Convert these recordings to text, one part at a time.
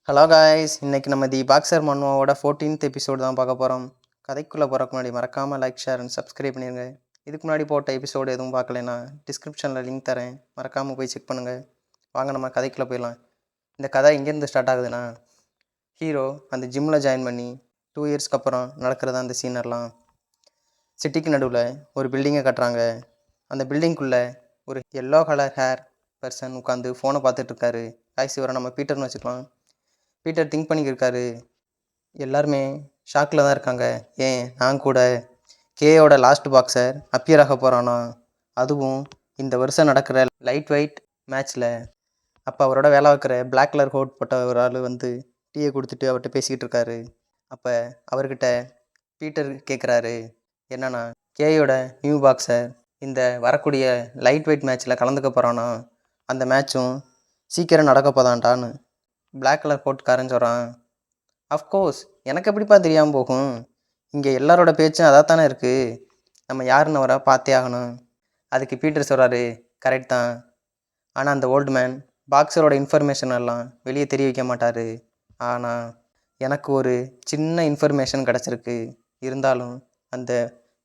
Hello guys, இன்னைக்கு நம்ம தி boxer மன்வாவோட 14th episode தான் பார்க்க போகிறோம். கதைக்குள்ளே போகிறக்கு முன்னாடி மறக்காமல் லைக், ஷேர் அண்ட் சப்ஸ்கிரைப் பண்ணிடுங்க. இதுக்கு முன்னாடி போட்ட எபிசோடு எதுவும் பார்க்கலைன்னா டிஸ்கிரிப்ஷனில் லிங்க் தரேன், மறக்காமல் போய் செக் பண்ணுங்கள். வாங்க நம்ம கதைக்குள்ளே போயிடலாம். இந்த கதை எங்கேருந்து ஸ்டார்ட் ஆகுதுன்னா, ஹீரோ அந்த ஜிம்மில் ஜாயின் பண்ணி 2 இயர்ஸ்க்கு அப்புறம் நடக்கிறதா அந்த சீனர்லாம். சிட்டிக்கு நடுவில் ஒரு பில்டிங்கை கட்டுறாங்க. அந்த பில்டிங்குள்ளே ஒரு எல்லோ கலர் ஹேர் பர்சன் உட்காந்து ஃபோனை பார்த்துட்ருக்காரு. காய்ஸ், இவரை நம்ம பீட்டர்னு வச்சுக்கலாம். பீட்டர் திங்க் பண்ணிக்கிருக்காரு. எல்லாருமே ஷாக்கில் தான் இருக்காங்க. ஏன் நான் கூட கேயோட லாஸ்ட் பாக்ஸர் அப்பியர் ஆக போகிறானா, அதுவும் இந்த வருஷம் நடக்கிற லைட் வெயிட் மேட்ச்சில். அப்போ அவரோட வேலை வைக்கிற பிளாக் கலர் கோட் போட்ட ஒரு ஆள் வந்து டீயை கொடுத்துட்டு அவர்கிட்ட பேசிக்கிட்டு இருக்காரு. அப்போ அவர்கிட்ட பீட்டர் கேட்குறாரு, என்னன்னா கேயோட நியூ பாக்ஸர் இந்த வரக்கூடிய லைட் வெயிட் மேட்ச்சில் கலந்துக்க போகிறானா, அந்த மேட்சும் சீக்கிரம் நடக்க போதான்டான்னு பிளாக் கலர் கோட்காரன் சொல்கிறான். அஃப்கோர்ஸ், எனக்கு எப்படிப்பா தெரியாமல் போகும்? இங்கே எல்லாரோட பேச்சும் அதாத்தானே இருக்குது. நம்ம யாருன்னு அவரை பார்த்தே ஆகணும். அதுக்கு பீட்டர் சொல்கிறாரு, கரெக்ட் தான். ஆனால் அந்த ஓல்டு மேன் பாக்ஸரோட இன்ஃபர்மேஷன் எல்லாம் வெளியே தெரிய வைக்க மாட்டார். ஆனால் எனக்கு ஒரு சின்ன இன்ஃபர்மேஷன் கிடச்சிருக்கு. இருந்தாலும் அந்த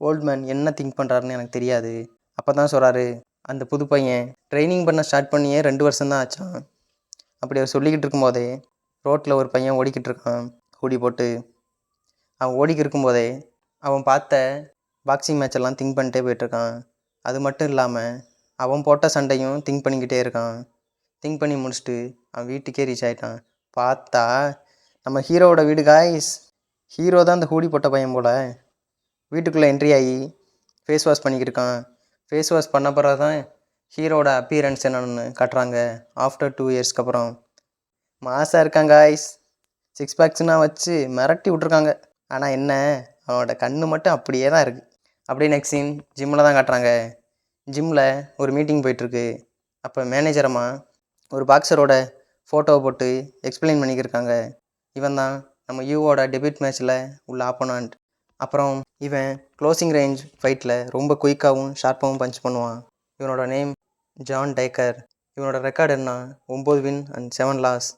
ஓல்டு மேன் என்ன திங்க் பண்ணுறாருன்னு எனக்கு தெரியாது. அப்போ தான் சொல்கிறாரு, அந்த புது பையன் ட்ரைனிங் பண்ண ஸ்டார்ட் பண்ணியே 2 வருஷம்தான் ஆச்சான். அப்படி அவர் சொல்லிக்கிட்டு இருக்கும்போதே ரோட்டில் ஒரு பையன் ஓடிக்கிட்டு இருக்கான் ஹூடி போட்டு. அவன் ஓடிக்கிட்டு இருக்கும்போதே அவன் பார்த்த பாக்ஸிங் மேட்செல்லாம் திங்க் பண்ணிட்டே போயிட்டுருக்கான். அது மட்டும் இல்லாமல் அவன் போட்ட சண்டையும் திங்க் பண்ணிக்கிட்டே இருக்கான். திங்க் பண்ணி முடிச்சுட்டு அவன் வீட்டுக்கே ரீச் ஆகிட்டான். பார்த்தா நம்ம ஹீரோவோட வீடு காய்ஸ். ஹீரோ தான் அந்த ஹூடி போட்ட பையன் போல். வீட்டுக்குள்ளே என்ட்ரி ஆகி ஃபேஸ் வாஷ் பண்ணிக்கிட்டு இருக்கான். ஃபேஸ் வாஷ் பண்ண பிறகு தான் ஹீரோட அப்பியரன்ஸ் என்னன்னு காட்டுறாங்க. ஆஃப்டர் 2 இயர்ஸ்க்கு அப்புறம் மாசாக இருக்காங்க காய்ஸ். 6 பேக்ஸ்னால் வச்சு மிரட்டி விட்ருக்காங்க. ஆனால் என்ன, அவனோட கண்ணு மட்டும் அப்படியே தான் இருக்குது. அப்படியே நெக்ஸ்ட் சீன் ஜிம்மில் தான் காட்டுறாங்க. ஜிம்மில் ஒரு மீட்டிங் போயிட்டுருக்கு. அப்போ மேனேஜரம்மா ஒரு பாக்ஸரோட ஃபோட்டோவை போட்டு எக்ஸ்பிளைன் பண்ணிக்கிருக்காங்க. இவன் தான் நம்ம யூவோட டெபியூட் மேட்ச்சில் உள்ள ஆப்போனண்ட். அப்புறம் இவன் க்ளோசிங் ரேஞ்ச் ஃபைட்டில் ரொம்ப குயிக்காகவும் ஷார்ப்பாகவும் பஞ்ச் பண்ணுவான். இவனோட நேம் ஜான் டைக்கர். இவனோட ரெக்கார்டு என்ன, 9 வின் அண்ட் 7 லாஸ்.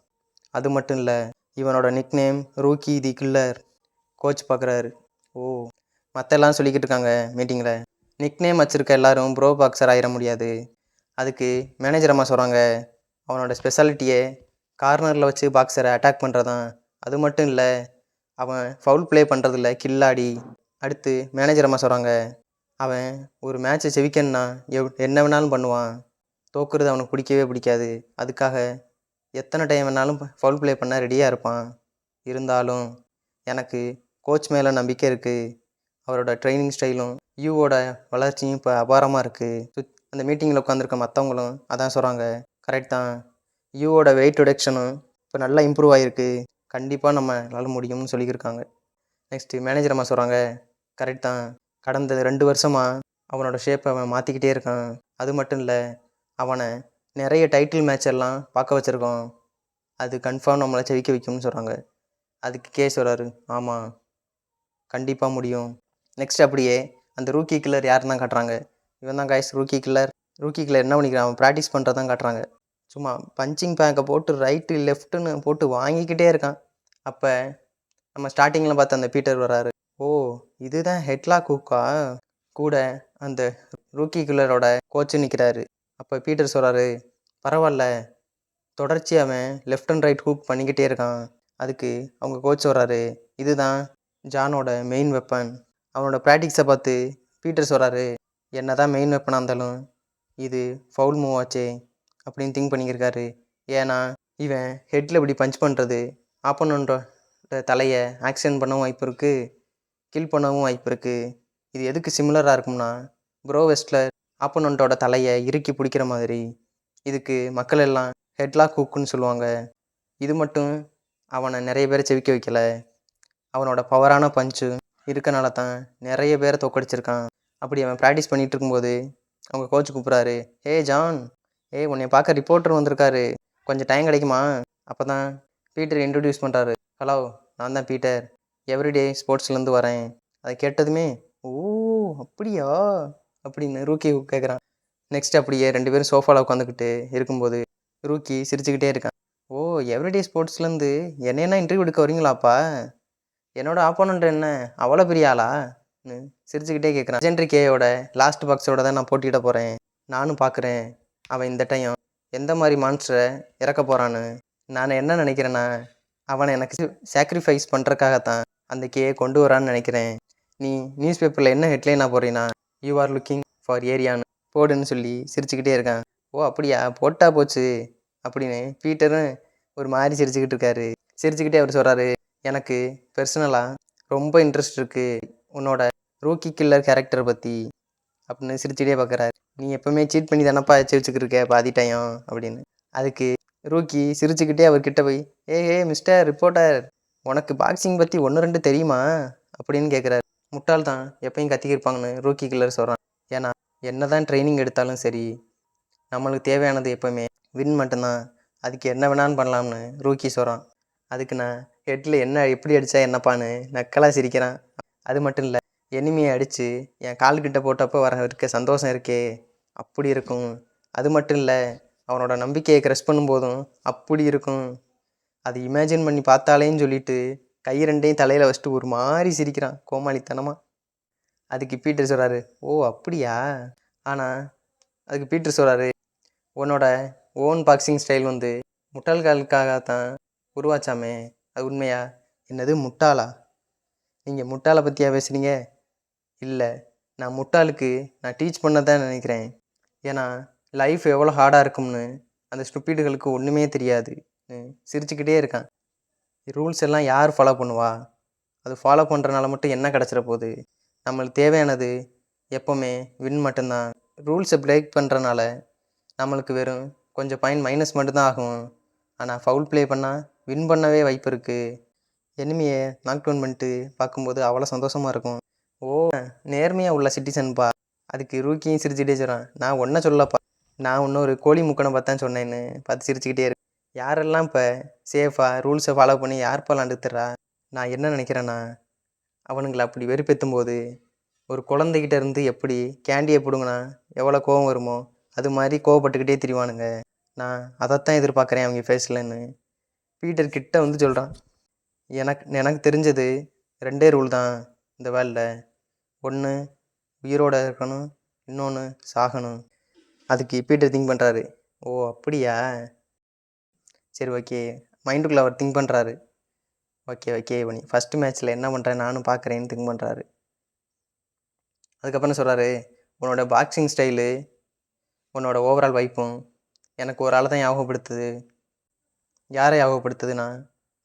அது மட்டும் இல்லை, இவனோட நிக் நேம் ரூக்கி தி கில்லர். கோச் பார்க்குறாரு. ஓ, மற்றெல்லாம் சொல்லிக்கிட்டு இருக்காங்க மீட்டிங்கில். நிக் நேம் வச்சுருக்க எல்லாரும் ப்ரோ பாக்ஸர் ஆகிட முடியாது. அதுக்கு மேனேஜர் அம்மா சொல்கிறாங்க, அவனோட ஸ்பெஷாலிட்டியே கார்னரில் வச்சு பாக்ஸரை அட்டாக் பண்ணுறதான். அது மட்டும் இல்லை, அவன் ஃபவுல் ப்ளே பண்ணுறதில்ல, கில்லாடி. அடுத்து மேனேஜர் அம்மா சொல்கிறாங்க, அவன் ஒரு மேட்ச்சை செவிக்கணுன்னா என்ன வேணாலும் பண்ணுவான். தோக்குறது அவனுக்கு பிடிக்கவே பிடிக்காது. அதுக்காக எத்தனை டைம் வேணாலும் ஃபவுல் ப்ளே பண்ண ரெடியாக இருப்பான். இருந்தாலும் எனக்கு கோச் மேலே நம்பிக்கை இருக்குது. அவரோட ட்ரைனிங் ஸ்டைலும் யூவோட வளர்ச்சியும் இப்போ அபாரமாக இருக்குது. அந்த மீட்டிங்கில் உட்காந்துருக்க மற்றவங்களும் அதான் சொல்கிறாங்க. கரெக்ட் தான், யூவோட வெயிட் ரிடக்ஷனும் இப்போ நல்லா இம்ப்ரூவ் ஆகிருக்கு. கண்டிப்பாக நம்மளால முடியும்னு சொல்லியிருக்காங்க. நெக்ஸ்ட்டு மேனேஜர் அம்மா சொல்கிறாங்க, கரெக்ட் தான், கடந்த 2 வருஷமாக அவனோட ஷேப்பை அவன் மாற்றிக்கிட்டே இருக்கான். அது மட்டும் இல்லை, அவனை நிறைய டைட்டில் மேட்ச் எல்லாம் பார்க்க வச்சுருக்கோம். அது கன்ஃபார்ம் நம்மளை ஜெயிக்க வைக்கும்னு சொல்கிறாங்க. அதுக்கு கே சொல்கிறாரு, ஆமாம், கண்டிப்பாக முடியும். நெக்ஸ்ட் அப்படியே அந்த ரூக்கி கில்லர் யாருன்னு தான் காட்டுறாங்க. இவன் தான் guys Roorkee killer. Roorkee killer என்ன பண்ணிக்கிறான், அவன் ப்ராக்டிஸ் பண்ணுறதான் காட்டுறாங்க. சும்மா பஞ்சிங் பேக்கை போட்டு ரைட்டு லெஃப்ட்டுன்னு போட்டு வாங்கிக்கிட்டே இருக்கான். அப்போ நம்ம ஸ்டார்டிங்கில் பார்த்த அந்த பீட்டர் வராரு. ஓ, இதுதான் ஹெட்லாக் ஹூக்கா? கூட அந்த ரூக்கி கில்லரோட கோச்சு நிற்கிறாரு. அப்போ பீட்டர் சொல்கிறாரு, பரவாயில்ல, தொடர்ச்சி அவன் லெஃப்ட் அண்ட் ரைட் ஹூக் பண்ணிக்கிட்டே இருக்கான். அதுக்கு அவங்க கோச் வர்றாரு, இதுதான் ஜானோட மெயின் வெப்பன். அவனோட ப்ராக்டிக்ஸை பார்த்து பீட்டர் சொல்கிறாரு, என்ன தான் மெயின் வெப்பனாக இருந்தாலும் இது ஃபவுல் மூவ் ஆச்சே அப்படின்னு திங்க் பண்ணிக்கிருக்காரு. ஏன்னா இவன் ஹெட்டில் இப்படி பஞ்ச் பண்ணுறது ஆப்போனண்ட்டோட தலையை ஆக்சிடென்ட் பண்ணவும் வாய்ப்பு இருக்குது, கில் பண்ணவும் வாய்ப்பு இருக்குது. இது எதுக்கு சிமிலராக இருக்கும்னா, ப்ரோ வெஸ்ட்லர் ஆப்போனண்ட்டோட தலையை இறுக்கி பிடிக்கிற மாதிரி. இதுக்கு மக்கள் எல்லாம் ஹெட்லாக் ஹூக்குன்னு சொல்லுவாங்க. இது மட்டும் அவனை நிறைய பேரை செவிக்க வைக்கல. அவனோட பவரான பஞ்சு இருக்கனால தான் நிறைய பேரை தோக்கடிச்சிருக்கான். அப்படி அவன் ப்ராக்டிஸ் பண்ணிகிட்டு இருக்கும்போது அவங்க கோச் கூப்பிட்றாரு, ஹே ஜான், உன்னை பார்க்க ரிப்போர்ட்டர் வந்திருக்காரு, கொஞ்சம் டைம் கிடைக்குமா? அப்போ தான் பீட்டர் இன்ட்ரடியூஸ் பண்ணுறாரு. ஹலோ, நான் தான் பீட்டர், எவ்ரிடே ஸ்போர்ட்ஸ்லேருந்து வரேன். அதை கேட்டதுமே, ஓ அப்படியா அப்படின்னு ரூக்கி கேட்குறான். நெக்ஸ்ட் அப்படியே 2 பேரும் சோஃபாவில் உட்காந்துக்கிட்டு இருக்கும்போது ரூக்கி சிரிச்சுக்கிட்டே இருக்கான். ஓ, எவ்ரிடே ஸ்போர்ட்ஸ்லேருந்து என்னையெல்லாம் இன்டர்வியூ எடுக்க வரீங்களாப்பா? என்னோட ஆப்போனண்ட் என்ன அவ்வளோ பெரிய ஆளா? ன்னு சிரிச்சுக்கிட்டே கேட்குறான். லெஜெண்டரி கேயோட லாஸ்ட் பாக்ஸோட தான் நான் போட்டியிட போகிறேன். நானும் பார்க்குறேன் அவன் இந்த டைம் எந்த மாதிரி மான்ஸ்டரை இறக்க போகிறான்னு. நான் என்ன நினைக்கிறேன்னா, அவனை எனக்கு சாக்ரிஃபைஸ் பண்ணுறக்காகத்தான் அந்த கேயை கொண்டு வரான்னு நினைக்கிறேன். நீ நியூஸ் பேப்பரில் என்ன ஹெட்லைனாக போகிறீன்னா, யூ ஆர் லுக்கிங் ஃபார் ஏரியான்னு போடுன்னு சொல்லி சிரிச்சுக்கிட்டே இருக்கான். ஓ அப்படியா, போட்டா போச்சு அப்படின்னு பீட்டரும் ஒரு மாதிரி சிரிச்சுக்கிட்டு இருக்காரு. சிரிச்சுக்கிட்டே அவர் சொல்கிறாரு, எனக்கு பர்சனலாக ரொம்ப இன்ட்ரெஸ்ட் இருக்குது உன்னோட ரூக்கி கில்லர் கேரக்டரை பற்றி அப்படின்னு சிரிச்சுட்டே பார்க்குறாரு. நீ எப்போவுமே சீட் பண்ணி தானப்பா வச்சுக்கிருக்க பாதி டைம் அப்படின்னு. அதுக்கு ரூக்கி சிரிச்சுக்கிட்டே அவர்கிட்ட போய், ஏ மிஸ்டர் ரிப்போர்ட்டர், உனக்கு பாக்ஸிங் பற்றி 1-2 தெரியுமா அப்படின்னு கேட்குறாரு. முட்டாள் தான் எப்பயும் கத்திக்கிருப்பாங்கன்னு ரூக்கி கில்லர் சொல்கிறான். ஏன்னா என்ன தான் ட்ரைனிங் எடுத்தாலும் சரி, நம்மளுக்கு தேவையானது எப்போவுமே வின் மட்டும்தான். அதுக்கு என்ன வேணாலும் பண்ணலாம்னு ரூக்கி சொல்கிறான். அதுக்கு நான் ஹெட்டில் என்ன எப்படி அடித்தா என்னப்பான்னு நக்கலாக சிரிக்கிறான். அது மட்டும் இல்லை, எனிமியை அடித்து என் கால்கிட்ட போட்டப்போ இருக்க சந்தோஷம் இருக்கே அப்படி இருக்கும். அது மட்டும் இல்லை, அவனோட நம்பிக்கையை க்ரஷ் பண்ணும்போதும் அப்படி இருக்கும். அது இமேஜின் பண்ணி பார்த்தாலேன்னு சொல்லிட்டு கை ரெண்டையும் தலையில் வச்சுட்டு ஒரு மாதிரி சிரிக்கிறான் கோமாளித்தனமாக. அதுக்கு பீட்டர் சொல்கிறாரு, ஓ அப்படியா? ஆனால் அதுக்கு பீட்டர் சொல்கிறாரு, உன்னோட ஓன் பாக்ஸிங் ஸ்டைல் முட்டாள்களுக்காகத்தான் உருவாச்சாமே, அது உண்மையா? என்னது முட்டாளா? நீங்கள் முட்டாளை பற்றியா பேசுகிறீங்க? இல்லை, நான் முட்டாளுக்கு நான் டீச் பண்ண தான் நினைக்கிறேன். ஏன்னா லைஃப் எவ்வளோ ஹார்டாக இருக்கும்னு அந்த ஸ்டூப்பிடுகளுக்கு ஒன்றுமே தெரியாது. சிரிச்சுக்கிட்டே இருக்கான். ரூல்ஸ் எல்லாம் யார் ஃபாலோ பண்ணுவா? அது ஃபாலோ பண்ணுறனால மட்டும் என்ன கிடச்சிட போகுது? நம்மளுக்கு தேவையானது எப்போவுமே வின் மட்டும்தான். ரூல்ஸை பிரேக் பண்ணுறனால நம்மளுக்கு வெறும் கொஞ்சம் பாயிண்ட் மைனஸ் மட்டும்தான் ஆகும். ஆனால் ஃபவுல் ப்ளே பண்ணால் வின் பண்ணவே வாய்ப்பு இருக்குது. எனிமியை நாக் டவுன் பண்ணிட்டு பார்க்கும்போது அவ்வளோ சந்தோஷமாக இருக்கும். ஓ நேர்மையாக உள்ள சிட்டிசன்பா. அதுக்கு ரூக்கியும் சிரிச்சுட்டே சொல்கிறான், நான் ஒன்றை சொல்லப்பா, நான் இன்னொரு கோழி முக்கனை பார்த்தான் சொன்னேன்னு பார்த்து சிரிச்சுக்கிட்டே இருக்கு. யாரெல்லாம் இப்போ சேஃபாக ரூல்ஸை ஃபாலோ பண்ணி யார்ப்பா விளாண்டுத்துறா? நான் என்ன நினைக்கிறேன்னா, அவனுங்களை அப்படி வெறுப்பேற்றும் போது ஒரு குழந்தைகிட்ட இருந்து எப்படி கேண்டியை பிடுங்கினா எவ்வளோ கோவம் வருமோ அது மாதிரி கோவப்பட்டுக்கிட்டே திரிவானுங்க. நான் அதைத்தான் எதிர்பார்க்குறேன் அவங்க ஃபேஸ்லன்னு பீட்டர் கிட்ட சொல்கிறான். எனக்கு தெரிஞ்சது 2 ரூல் தான் இந்த வேர்ல்டில். ஒன்று உயிரோடு இருக்கணும், இன்னொன்று சாகணும். அதுக்கு பீட்டர் திங்க் பண்ணுறாரு, ஓ அப்படியா, சரி ஓகே. மைண்டுக்குள்ளே அவர் திங்க் பண்ணுறாரு, ஓகே பண்ணி ஃபஸ்ட்டு மேட்ச்சில் என்ன பண்ணுறேன் நானும் பார்க்குறேன்னு திங்க் பண்ணுறாரு. அதுக்கப்புறம் சொல்கிறாரு, உன்னோட பாக்ஸிங் ஸ்டைலு உன்னோட ஓவரால் வைப்பும் எனக்கு ஒரு ஆள் தான் ஞாபகப்படுத்துது. யாரை ஞாபகப்படுத்துதுன்னா,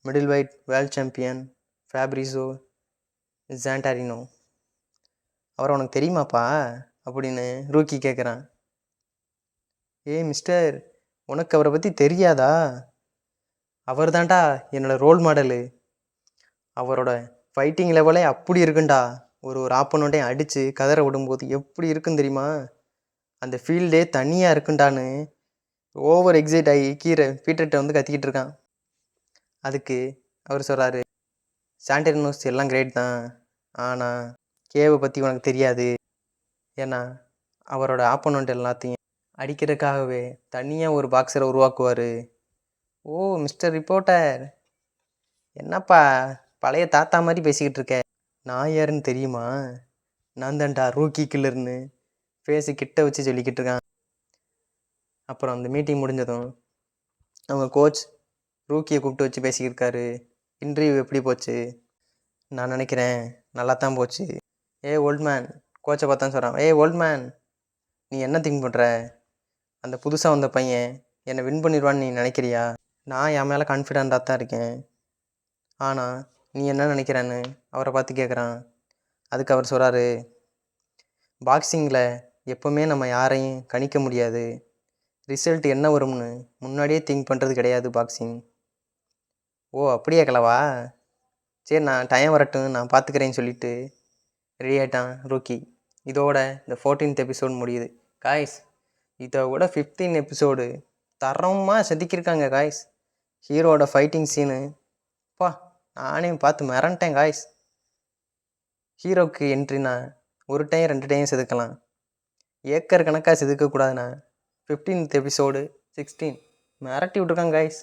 மிடில் வெயிட் வேர்ல்ட் சாம்பியன் ஃபேப்ரிசோ ஜாண்டாரினோ. அவரை உனக்கு தெரியுமாப்பா அப்படின்னு ரூக்கி கேட்குறான். மிஸ்டர், உனக்கு அவரை பற்றி தெரியாதா? அவர் தான்டா என்னோட ரோல் மாடலு. அவரோட ஃபைட்டிங் லெவலே அப்படி இருக்குண்டா. ஒரு ஆப்போனண்ட்டையும் அடித்து கதற விடும்போது எப்படி இருக்குன்னு தெரியுமா? அந்த ஃபீல்டே தனியாக இருக்குண்டான்னு ஓவர் எக்ஸைட் ஆகி பீட்டர்கிட்ட கத்திக்கிட்டு இருக்கான். அதுக்கு அவர் சொல்கிறாரு, சாண்டர்னோஸ் எல்லாம் கிரேட் தான், ஆனால் கேவை பற்றி உனக்கு தெரியாது. ஏன்னா அவரோட ஆப்போனண்ட் எல்லாத்தையும் அடிக்கிறதுக்காகவே தனியாக ஒரு பாக்ஸரை உருவாக்குவார். ஓ மிஸ்டர் ரிப்போர்ட்டர், என்னப்பா பழைய தாத்தா மாதிரி பேசிக்கிட்டு இருக்க? நான் யாருன்னு தெரியுமா? நான் தான்டா ரூக்கி கில்லர்னு ஃபேஸு கிட்ட வச்சு சொல்லிக்கிட்டு இருக்கான். அப்புறம் அந்த மீட்டிங் முடிஞ்சதும் அவங்க கோச் ரூக்கியை கூப்பிட்டு வச்சு பேசிக்கிட்டு இருக்காரு. இன்டர்வியூ எப்படி போச்சு? நான் நினைக்கிறேன் நல்லா தான் போச்சு. ஓல்ட்மேன், கோச்சை பார்த்தான்னு சொல்கிறான். ஓல்ட்மேன், நீ என்ன திங்க் பண்ணுற? அந்த புதுசாக வந்த பையன் என்னை வின் பண்ணிடுவான்னு நீ நினைக்கிறியா? நான் என் மேலே கான்ஃபிடெண்ட்டாக தான் இருக்கேன். ஆனால் நீ என்ன நினைக்கிறேன்னு அவரை பார்த்து கேட்குறான். அதுக்கு அவர் சொல்கிறாரு, பாக்ஸிங்கில் எப்போவுமே நம்ம யாரையும் கணிக்க முடியாது. ரிசல்ட் என்ன வரும்னு முன்னாடியே திங்க் பண்ணுறது கிடையாது பாக்ஸிங். ஓ அப்படியே கிளவா, சரி நான் டைம் வரட்டும் நான் பார்த்துக்கிறேன்னு சொல்லிட்டு ரெடி ஆகிட்டான் ரூக்கி. இதோட இந்த 14th எபிசோடு முடியுது காய்ஸ். இதோட 15 எபிசோடு தரமாக செதுக்கியிருக்காங்க காய்ஸ். ஹீரோட ஃபைட்டிங் சீனு பா, நானே பார்த்து மிரண்டேன் காய்ஸ். ஹீரோக்கு என்ட்ரினா 1 டைம் 2 டைம் செதுக்கலாம், ஏக்கர் கணக்காக செதுக்கக்கூடாதுண்ணா. 15th எபிசோடு 16 மிரட்டி விட்ருக்காங்க காய்ஸ்.